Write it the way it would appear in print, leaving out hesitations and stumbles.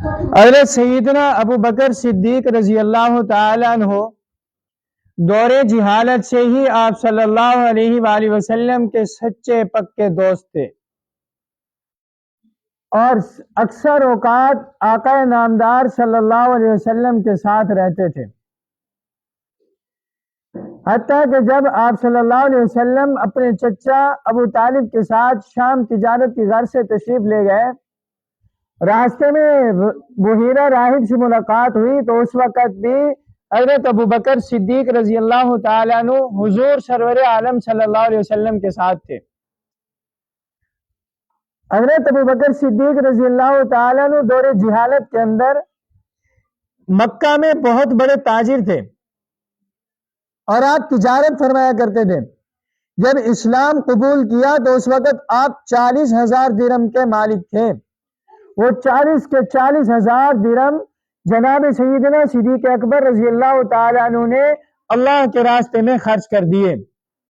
حضرت سیدنا ابو بکر صدیق رضی اللہ تعالی عنہ دور جہالت سے ہی آپ صلی اللہ علیہ وآلہ وسلم کے سچے پکے دوست تھے، اور اکثر اوقات آقا نامدار صلی اللہ علیہ وسلم کے ساتھ رہتے تھے، حتیٰ کہ جب آپ صلی اللہ علیہ وسلم اپنے چچا ابو طالب کے ساتھ شام تجارت کی غرض سے تشریف لے گئے، راستے میں بحیرہ راہب سے ملاقات ہوئی تو اس وقت بھی حضرت ابو بکر صدیق رضی اللہ تعالیٰ عنہ حضور سرور عالم صلی اللہ علیہ وسلم کے ساتھ تھے۔ حضرت ابو بکر صدیق رضی اللہ تعالیٰ عنہ دور جہالت کے اندر مکہ میں بہت بڑے تاجر تھے اور آپ تجارت فرمایا کرتے تھے۔ جب اسلام قبول کیا تو اس وقت آپ 40,000 درہم کے مالک تھے۔ وہ 40,000 درہم جناب سیدنا صدیق اکبر رضی اللہ تعالیٰ عنہ نے اللہ کے راستے میں خرچ کر دیے۔